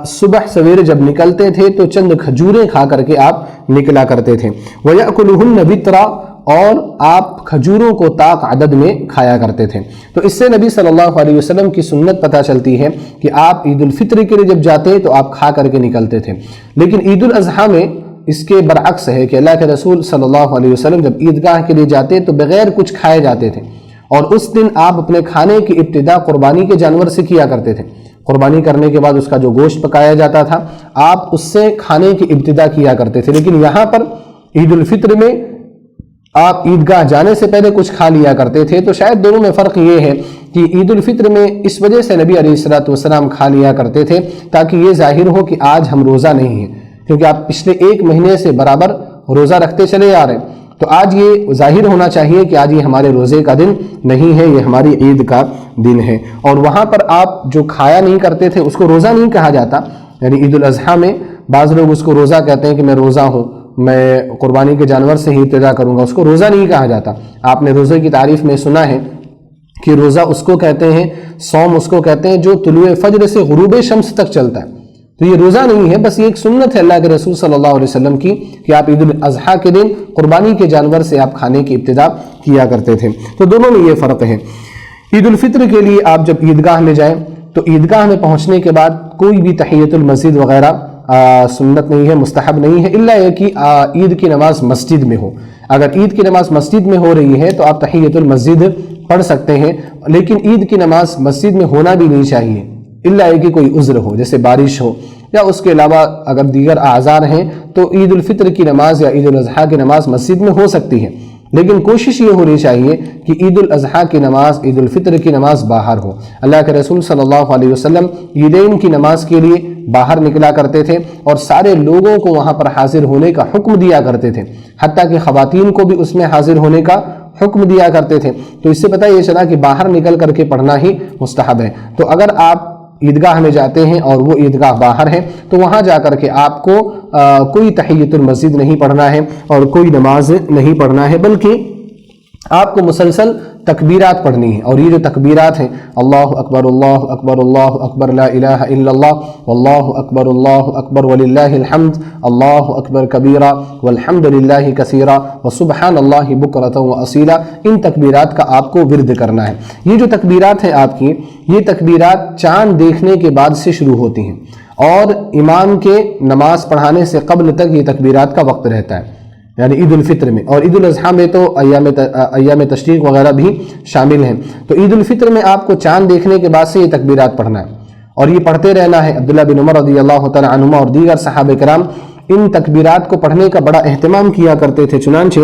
صبح سویرے جب نکلتے تھے تو چند کھجوریں کھا کر کے آپ نکلا کرتے تھے، وَيَأْكُلُهُنَّ وِطْرًا، اور آپ کھجوروں کو طاق عدد میں کھایا کرتے تھے۔ تو اس سے نبی صلی اللہ علیہ وسلم کی سنت پتہ چلتی ہے کہ آپ عید الفطر کے لیے جب جاتے تو آپ کھا کر کے نکلتے تھے، لیکن عید الاضحیٰ میں اس کے برعکس ہے کہ اللہ کے رسول صلی اللہ علیہ وسلم جب عیدگاہ کے لیے جاتے تو بغیر کچھ کھائے جاتے تھے، اور اس دن آپ اپنے کھانے کی ابتدا قربانی کے جانور سے کیا کرتے تھے۔ قربانی کرنے کے بعد اس کا جو گوشت پکایا جاتا تھا آپ اس سے کھانے کی ابتدا کیا کرتے تھے، لیکن یہاں پر عید الفطر میں آپ عیدگاہ جانے سے پہلے کچھ کھا لیا کرتے تھے۔ تو شاید دونوں میں فرق یہ ہے کہ عید الفطر میں اس وجہ سے نبی علیہ السلام کھا لیا کرتے تھے تاکہ یہ ظاہر ہو کہ آج ہم روزہ نہیں ہیں، کیونکہ آپ پچھلے ایک مہینے سے برابر روزہ رکھتے چلے آ رہے ہیں، تو آج یہ ظاہر ہونا چاہیے کہ آج یہ ہمارے روزے کا دن نہیں ہے، یہ ہماری عید کا دن ہے۔ اور وہاں پر آپ جو کھایا نہیں کرتے تھے اس کو روزہ نہیں کہا جاتا، یعنی عید الاضحیٰ میں بعض لوگ اس کو روزہ کہتے ہیں کہ میں روزہ ہوں، میں قربانی کے جانور سے ہی ابتدا کروں گا، اس کو روزہ نہیں کہا جاتا۔ آپ نے روزے کی تعریف میں سنا ہے کہ روزہ اس کو کہتے ہیں، صوم اس کو کہتے ہیں جو طلوع فجر سے غروب شمس تک چلتا ہے۔ تو یہ روزہ نہیں ہے، بس یہ ایک سنت ہے اللہ کے رسول صلی اللہ علیہ وسلم کی کہ آپ عید الاضحیٰ کے دن قربانی کے جانور سے آپ کھانے کی ابتدا کیا کرتے تھے۔ تو دونوں میں یہ فرق ہے۔ عید الفطر کے لیے آپ جب عیدگاہ میں جائیں تو عیدگاہ میں پہنچنے کے بعد کوئی بھی تحیۃ المسجد وغیرہ سنت نہیں ہے، مستحب نہیں ہے، الا یہ کہ عید کی نماز مسجد میں ہو۔ اگر عید کی نماز مسجد میں ہو رہی ہے تو آپ تحیۃ المسجد پڑھ سکتے ہیں، لیکن عید کی نماز مسجد میں ہونا بھی نہیں چاہیے الا یہ کہ کوئی عذر ہو، جیسے بارش ہو یا اس کے علاوہ اگر دیگر اعذار ہیں تو عید الفطر کی نماز یا عید الاضحیٰ کی نماز مسجد میں ہو سکتی ہے۔ لیکن کوشش یہ ہونی چاہیے کہ عید الاضحیٰ کی نماز، عید الفطر کی نماز باہر ہو۔ اللہ کے رسول صلی اللہ علیہ وسلم عیدین کی نماز کے لیے باہر نکلا کرتے تھے اور سارے لوگوں کو وہاں پر حاضر ہونے کا حکم دیا کرتے تھے، حتیٰ کہ خواتین کو بھی اس میں حاضر ہونے کا حکم دیا کرتے تھے۔ تو اس سے پتہ یہ چلا کہ باہر نکل کر کے پڑھنا ہی مستحب ہے۔ تو اگر آپ عیدگاہ میں جاتے ہیں اور وہ عیدگاہ باہر ہے تو وہاں جا کر کے آپ کو کوئی تحیۃ المسجد نہیں پڑھنا ہے اور کوئی نماز نہیں پڑھنا ہے، بلکہ آپ کو مسلسل تکبیرات پڑھنی ہیں۔ اور یہ جو تکبیرات ہیں، اللہ اکبر اللہ اکبر لا الہ الا اللہ واللہ اکبر وللہ الحمد، اللہ اکبر کبیرہ والحمد للہ کثیرہ وسبحان اللہ بکرۃ واصیلا، ان تکبیرات کا آپ کو ورد کرنا ہے۔ یہ جو تکبیرات ہیں آپ کی، یہ تکبیرات چاند دیکھنے کے بعد سے شروع ہوتی ہیں اور امام کے نماز پڑھانے سے قبل تک یہ تکبیرات کا وقت رہتا ہے، یعنی عید الفطر میں۔ اور عید الاضحیٰ میں تو ایام تشریق وغیرہ بھی شامل ہیں۔ تو عید الفطر میں آپ کو چاند دیکھنے کے بعد سے یہ تکبیرات پڑھنا ہے اور یہ پڑھتے رہنا ہے۔ عبداللہ بن عمر رضی اللہ تعالی عنہما اور دیگر صحابہ کرام ان تکبیرات کو پڑھنے کا بڑا اہتمام کیا کرتے تھے۔ چنانچہ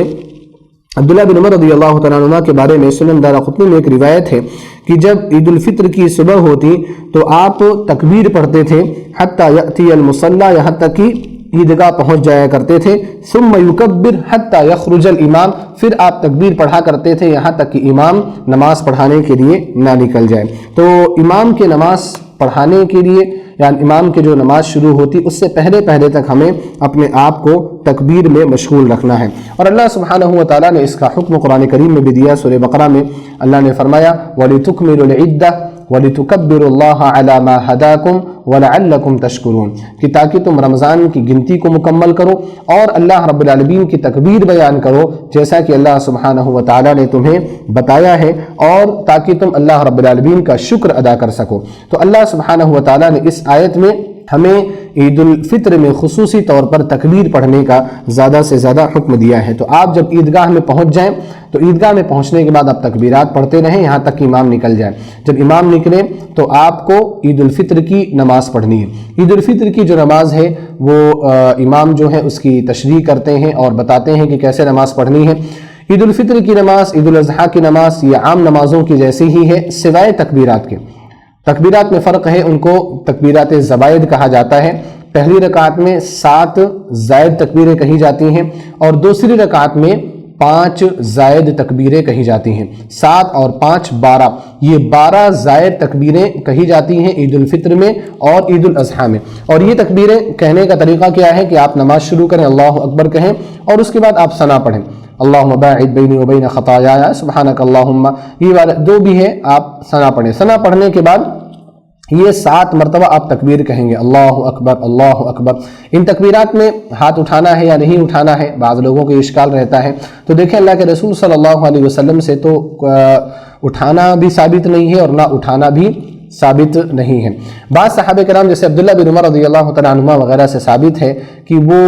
عبداللہ بن عمر رضی اللہ تعالیٰ عنہ کے بارے میں سنن دارقطنی میں ایک روایت ہے کہ جب عید الفطر کی صبح ہوتی تو آپ تکبیر پڑھتے تھے حتیٰ یأتی المصلی، یہاں تک کہ عیدگاہ پہنچ جایا کرتے تھے، ثم یکبر حتیٰ یخرج الامام، پھر آپ تکبیر پڑھا کرتے تھے یہاں تک کہ امام نماز پڑھانے کے لیے نہ نکل جائے۔ تو امام کے نماز پڑھانے کے لیے، یعنی امام کے جو نماز شروع ہوتی اس سے پہلے تک ہمیں اپنے آپ کو تکبیر میں مشغول رکھنا ہے۔ اور اللہ سبحانہ و تعالیٰ نے اس کا حکم قرآن کریم میں بھی دیا۔ سورہ بقرہ میں اللہ نے فرمایا وَلِتُكْمِلُوا الْعِدَّةَ وَلِتُكَبِّرُوا اللَّهَ عَلَى مَا هَدَاكُمْ وَلَعَلَّكُمْ تَشْكُرُونَ، کہ تاکہ تم رمضان کی گنتی کو مکمل کرو اور اللہ رب العالمین کی تکبیر بیان کرو جیسا کہ اللہ سبحانہ و تعالیٰ نے تمہیں بتایا ہے، اور تاکہ تم اللہ رب العالمین کا شکر ادا کر سکو۔ تو اللہ سبحانہ و تعالیٰ نے اس آیت میں ہمیں عید الفطر میں خصوصی طور پر تکبیر پڑھنے کا زیادہ سے زیادہ حکم دیا ہے۔ تو آپ جب عیدگاہ میں پہنچ جائیں تو عیدگاہ میں پہنچنے کے بعد آپ تکبیرات پڑھتے رہیں یہاں تک کہ امام نکل جائے۔ جب امام نکلے تو آپ کو عید الفطر کی نماز پڑھنی ہے۔ عید الفطر کی جو نماز ہے وہ امام جو ہے اس کی تشریح کرتے ہیں اور بتاتے ہیں کہ کیسے نماز پڑھنی ہے۔ عید الفطر کی نماز عید الاضحیٰ کی نماز یہ عام نمازوں کی جیسی ہی ہے سوائے تکبیرات کے۔ تکبیرات میں فرق ہے، ان کو تکبیرات زوائد کہا جاتا ہے۔ پہلی رکعت میں 7 زائد تکبیریں کہی جاتی ہیں اور دوسری رکعت میں 5 زائد تکبیریں کہی جاتی ہیں۔ 7 اور 5 12، یہ 12 زائد تکبیریں کہی جاتی ہیں عید الفطر میں اور عید الاضحیٰ میں۔ اور یہ تکبیریں کہنے کا طریقہ کیا ہے کہ آپ نماز شروع کریں، اللہ اکبر کہیں اور اس کے بعد آپ ثنا پڑھیں، اللہم باعد بینی و بین خطایایا سبحانک اللہم، یہ والے دو بھی ہے، آپ ثنا پڑھیں۔ ثنا پڑھنے کے بعد یہ 7 مرتبہ آپ تکبیر کہیں گے، اللہ اکبر اللہ اکبر۔ ان تکبیرات میں ہاتھ اٹھانا ہے یا نہیں اٹھانا ہے، بعض لوگوں کو اشکال رہتا ہے۔ تو دیکھیں اللہ کے رسول صلی اللہ علیہ وسلم سے تو اٹھانا بھی ثابت نہیں ہے اور نہ اٹھانا بھی ثابت نہیں ہے۔ بعض صحابہ کرام جیسے عبداللہ بن عمر رضی اللہ تعالیٰ عنہما وغیرہ سے ثابت ہے کہ وہ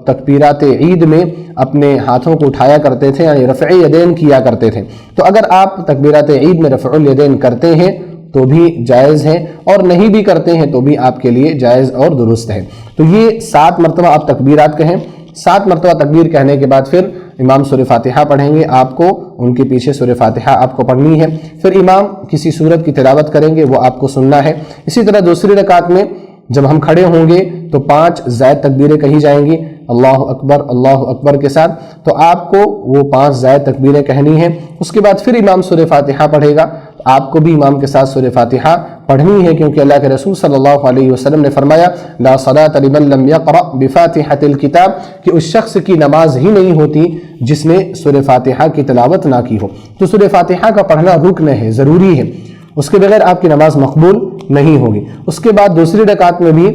تکبیرات عید میں اپنے ہاتھوں کو اٹھایا کرتے تھے، یعنی رفع یدین کیا کرتے تھے۔ تو اگر آپ تکبیرات عید میں رفع الیدین کرتے ہیں تو بھی جائز ہے اور نہیں بھی کرتے ہیں تو بھی آپ کے لیے جائز اور درست ہے۔ تو یہ 7 مرتبہ آپ تکبیرات کہیں۔ 7 مرتبہ تکبیر کہنے کے بعد پھر امام سورہ فاتحہ پڑھیں گے، آپ کو ان کے پیچھے سورہ فاتحہ آپ کو پڑھنی ہے۔ پھر امام کسی سورت کی تلاوت کریں گے، وہ آپ کو سننا ہے۔ اسی طرح دوسری رکعت میں جب ہم کھڑے ہوں گے تو 5 زائد تکبیریں کہی جائیں گی اللہ اکبر کے ساتھ، تو آپ کو وہ 5 زائد تکبیریں کہنی ہیں۔ اس کے بعد پھر امام سورہ فاتحہ پڑھے گا، آپ کو بھی امام کے ساتھ سورہ فاتحہ پڑھنی ہے، کیونکہ اللہ کے رسول صلی اللہ علیہ وسلم نے فرمایا لا صلاۃ لمن لم یقرأ بفاتحۃ الکتاب، کہ اس شخص کی نماز ہی نہیں ہوتی جس نے سورہ فاتحہ کی تلاوت نہ کی ہو۔ تو سورہ فاتحہ کا پڑھنا رکن ہے، ضروری ہے، اس کے بغیر آپ کی نماز مقبول نہیں ہوگی۔ اس کے بعد دوسری رکعت میں بھی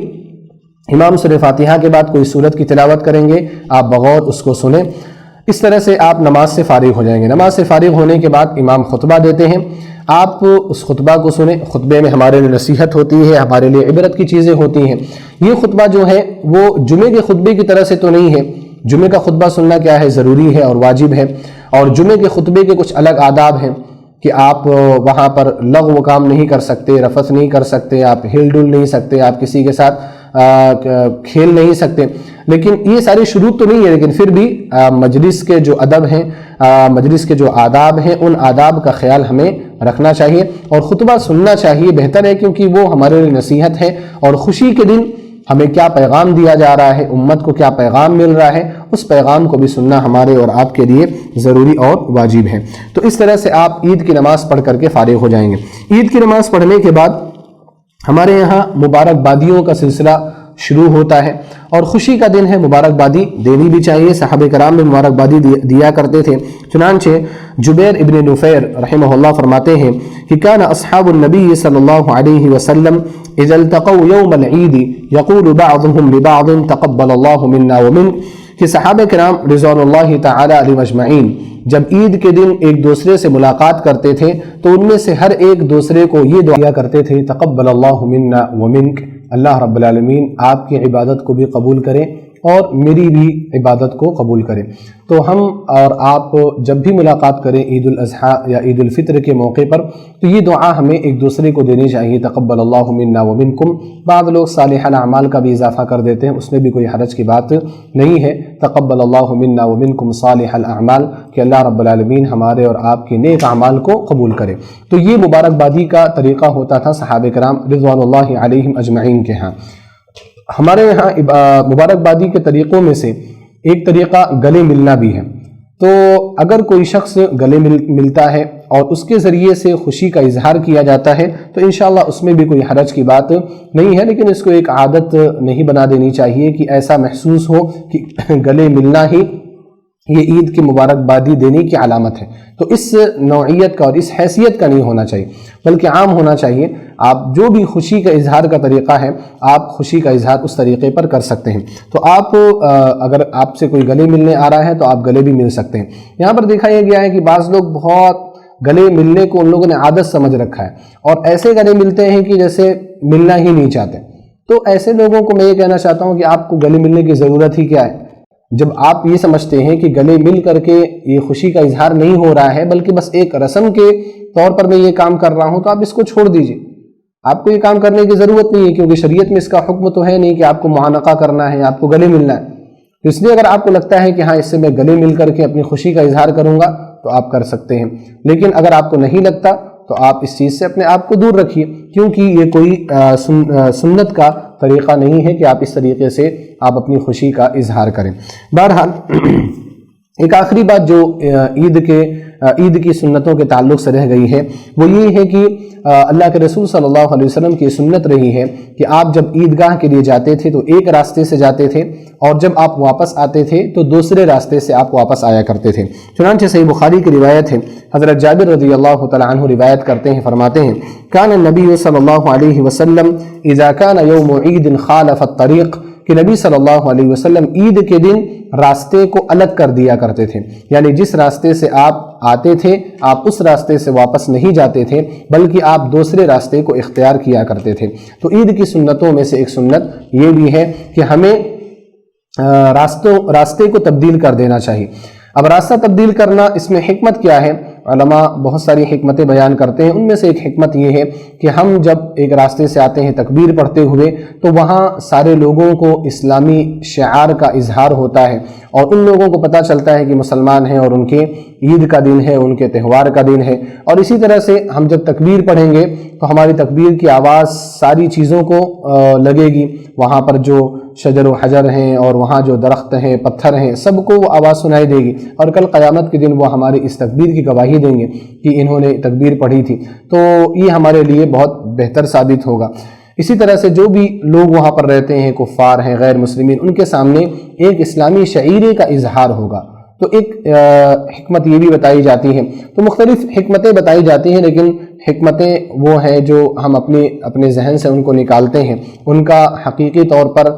امام سورہ فاتحہ کے بعد کوئی سورت کی تلاوت کریں گے، آپ بغور اس کو سنیں۔ اس طرح سے آپ نماز سے فارغ ہو جائیں گے۔ نماز سے فارغ ہونے کے بعد امام خطبہ دیتے ہیں، آپ اس خطبہ کو سنیں۔ خطبے میں ہمارے لیے نصیحت ہوتی ہے، ہمارے لیے عبرت کی چیزیں ہوتی ہیں۔ یہ خطبہ جو ہے وہ جمعے کے خطبے کی طرح سے تو نہیں ہے۔ جمعے کا خطبہ سننا کیا ہے، ضروری ہے اور واجب ہے، اور جمعے کے خطبے کے کچھ الگ آداب ہیں کہ آپ وہاں پر لغو کام نہیں کر سکتے، رفث نہیں کر سکتے، آپ ہل ڈل نہیں سکتے، آپ کسی کے ساتھ کھیل نہیں سکتے، لیکن یہ ساری شروط تو نہیں ہے، لیکن پھر بھی مجلس کے جو ادب ہیں، مجلس کے جو آداب ہیں، ان آداب کا خیال ہمیں رکھنا چاہیے اور خطبہ سننا چاہیے، بہتر ہے، کیونکہ وہ ہمارے لیے نصیحت ہے، اور خوشی کے دن ہمیں کیا پیغام دیا جا رہا ہے، امت کو کیا پیغام مل رہا ہے، اس پیغام کو بھی سننا ہمارے اور آپ کے لیے ضروری اور واجب ہے۔ تو اس طرح سے آپ عید کی نماز پڑھ کر کے فارغ ہو جائیں گے۔ عید کی نماز پڑھنے کے بعد ہمارے یہاں مبارکبادیوں کا سلسلہ شروع ہوتا ہے، اور خوشی کا دن ہے، مبارکبادی دینی بھی چاہیے، صحابہ کرام میں مبارکبادی دیا کرتے تھے۔ چنانچہ جبیر ابن نفیر رحمہ اللہ فرماتے ہیں کہ کان اصحاب النبی صلی اللہ علیہ وسلم اذا التقوا یوم العید یقول بعضهم لبعض تقبل اللہ منا ومنک، کہ صحابہ کرام رضوان اللہ تعالی علیہم اجمعین جب عید کے دن ایک دوسرے سے ملاقات کرتے تھے تو ان میں سے ہر ایک دوسرے کو یہ دعا کرتے تھے، تقبل اللہ منا ومنک، اللہ رب العالمین آپ کی عبادت کو بھی قبول کریں اور میری بھی عبادت کو قبول کریں۔ تو ہم اور آپ جب بھی ملاقات کریں عید الاضحیٰ یا عید الفطر کے موقع پر، تو یہ دعا ہمیں ایک دوسرے کو دینی چاہیے، تقبل اللہ منا ومنکم۔ بعض لوگ صالح الاعمال کا بھی اضافہ کر دیتے ہیں، اس میں بھی کوئی حرج کی بات نہیں ہے، تقبل اللہ منا ومنکم صالح الاعمال، کہ اللہ رب العالمین ہمارے اور آپ کے نیک اعمال کو قبول کرے۔ تو یہ مبارکبادی کا طریقہ ہوتا تھا صحابہ کرام رضوان اللہ علیہم اجمعین کے ہاں۔ ہمارے یہاں مبارکبادی کے طریقوں میں سے ایک طریقہ گلے ملنا بھی ہے۔ تو اگر کوئی شخص گلے ملتا ہے اور اس کے ذریعے سے خوشی کا اظہار کیا جاتا ہے تو انشاءاللہ اس میں بھی کوئی حرج کی بات نہیں ہے، لیکن اس کو ایک عادت نہیں بنا دینی چاہیے کہ ایسا محسوس ہو کہ گلے ملنا ہی یہ عید کی مبارکبادی دینے کی علامت ہے۔ تو اس نوعیت کا اور اس حیثیت کا نہیں ہونا چاہیے، بلکہ عام ہونا چاہیے۔ آپ جو بھی خوشی کا اظہار کا طریقہ ہے، آپ خوشی کا اظہار اس طریقے پر کر سکتے ہیں۔ تو آپ اگر آپ سے کوئی گلے ملنے آ رہا ہے تو آپ گلے بھی مل سکتے ہیں۔ یہاں پر دیکھا یہ گیا ہے کہ بعض لوگ بہت گلے ملنے کو ان لوگوں نے عادت سمجھ رکھا ہے، اور ایسے گلے ملتے ہیں کہ جیسے ملنا ہی نہیں چاہتے۔ تو ایسے لوگوں کو میں یہ کہنا چاہتا ہوں کہ آپ کو گلے ملنے کی ضرورت ہی کیا ہے؟ جب آپ یہ سمجھتے ہیں کہ گلے مل کر کے یہ خوشی کا اظہار نہیں ہو رہا ہے بلکہ بس ایک رسم کے طور پر میں یہ کام کر رہا ہوں، تو آپ اس کو چھوڑ دیجئے۔ آپ کو یہ کام کرنے کی ضرورت نہیں ہے، کیونکہ شریعت میں اس کا حکم تو ہے نہیں کہ آپ کو معانقہ کرنا ہے، آپ کو گلے ملنا ہے۔ تو اس لیے اگر آپ کو لگتا ہے کہ ہاں اس سے میں گلے مل کر کے اپنی خوشی کا اظہار کروں گا تو آپ کر سکتے ہیں، لیکن اگر آپ کو نہیں لگتا تو آپ اس چیز سے اپنے آپ کو دور رکھیے، کیونکہ یہ کوئی سنت کا طریقہ نہیں ہے کہ آپ اس طریقے سے آپ اپنی خوشی کا اظہار کریں۔ بہرحال ایک آخری بات جو عید کی سنتوں کے تعلق سے رہ گئی ہے وہ یہ ہے کہ اللہ کے رسول صلی اللہ علیہ وسلم کی سنت رہی ہے کہ آپ جب عیدگاہ کے لیے جاتے تھے تو ایک راستے سے جاتے تھے، اور جب آپ واپس آتے تھے تو دوسرے راستے سے آپ واپس آیا کرتے تھے۔ چنانچہ صحیح بخاری کی روایت ہے، حضرت جابر رضی اللہ تعالی عنہ روایت کرتے ہیں، فرماتے ہیں کان النبی صلی اللہ علیہ وسلم اذا کان یوم عید خالف الطریق، کہ نبی صلی اللہ علیہ وسلم عید کے دن راستے کو الگ کر دیا کرتے تھے، یعنی جس راستے سے آپ آتے تھے آپ اس راستے سے واپس نہیں جاتے تھے بلکہ آپ دوسرے راستے کو اختیار کیا کرتے تھے۔ تو عید کی سنتوں میں سے ایک سنت یہ بھی ہے کہ ہمیں راستے کو تبدیل کر دینا چاہیے۔ اب راستہ تبدیل کرنا، اس میں حکمت کیا ہے؟ علماء بہت ساری حکمتیں بیان کرتے ہیں، ان میں سے ایک حکمت یہ ہے کہ ہم جب ایک راستے سے آتے ہیں تکبیر پڑھتے ہوئے تو وہاں سارے لوگوں کو اسلامی شعار کا اظہار ہوتا ہے، اور ان لوگوں کو پتہ چلتا ہے کہ مسلمان ہیں اور ان کے عید کا دن ہے، ان کے تہوار کا دن ہے۔ اور اسی طرح سے ہم جب تکبیر پڑھیں گے تو ہماری تکبیر کی آواز ساری چیزوں کو لگے گی، وہاں پر جو شجر و حجر ہیں اور وہاں جو درخت ہیں، پتھر ہیں، سب کو وہ آواز سنائی دے گی، اور کل قیامت کے دن وہ ہماری اس تکبیر کی گواہی دیں گے کہ انہوں نے تکبیر پڑھی تھی۔ تو یہ ہمارے لیے بہت بہتر ثابت ہوگا۔ اسی طرح سے جو بھی لوگ وہاں پر رہتے ہیں، کفار ہیں، غیر مسلمین، ان کے سامنے ایک اسلامی شعیرے کا اظہار ہوگا۔ تو ایک حکمت یہ بھی بتائی جاتی ہے۔ تو مختلف حکمتیں بتائی جاتی ہیں، لیکن حکمتیں وہ ہیں جو ہم اپنے ذہن سے ان کو نکالتے ہیں، ان کا حقیقی طور پر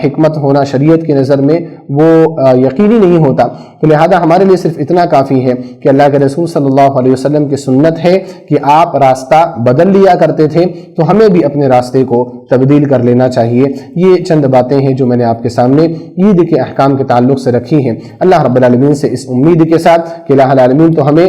حکمت ہونا شریعت کی نظر میں وہ یقینی نہیں ہوتا۔ تو لہذا ہمارے لیے صرف اتنا کافی ہے کہ اللہ کے رسول صلی اللہ علیہ وسلم کی سنت ہے کہ آپ راستہ بدل لیا کرتے تھے، تو ہمیں بھی اپنے راستے کو تبدیل کر لینا چاہیے۔ یہ چند باتیں ہیں جو میں نے آپ کے سامنے عید کے احکام کے تعلق سے رکھی ہیں۔ اللہ رب العالمین سے اس امید کے ساتھ کہ الہ العالمین تو ہمیں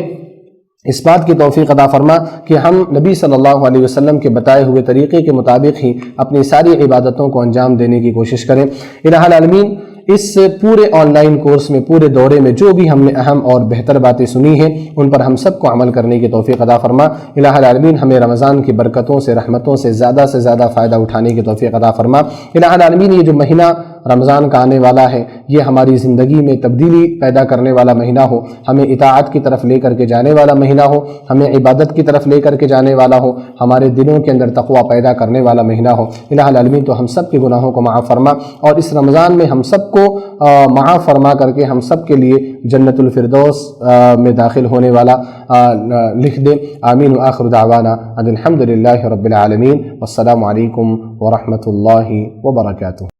اس بات کی توفیق عطا فرما کہ ہم نبی صلی اللہ علیہ وسلم کے بتائے ہوئے طریقے کے مطابق ہی اپنی ساری عبادتوں کو انجام دینے کی کوشش کریں۔ الہ العالمین، اس پورے آن لائن کورس میں، پورے دورے میں جو بھی ہم نے اہم اور بہتر باتیں سنی ہیں ان پر ہم سب کو عمل کرنے کی توفیق عطا فرما۔ الہ العالمین ہمیں رمضان کی برکتوں سے، رحمتوں سے زیادہ فائدہ اٹھانے کی توفیق عطا فرما۔ الہ العالمین یہ جو مہینہ رمضان کا آنے والا ہے یہ ہماری زندگی میں تبدیلی پیدا کرنے والا مہینہ ہو، ہمیں اطاعت کی طرف لے کر کے جانے والا مہینہ ہو، ہمیں عبادت کی طرف لے کر کے جانے والا ہو، ہمارے دلوں کے اندر تقوی پیدا کرنے والا مہینہ ہو۔ الہ العالمین تو ہم سب کے گناہوں کو معاف فرما، اور اس رمضان میں ہم سب کو معاف فرما کر کے ہم سب کے لیے جنت الفردوس میں داخل ہونے والا لکھ دے۔ آمین۔ وآخر دعوانا ان الحمد للہ رب العالمین، والسلام علیکم ورحمۃ اللہ وبرکاتہ۔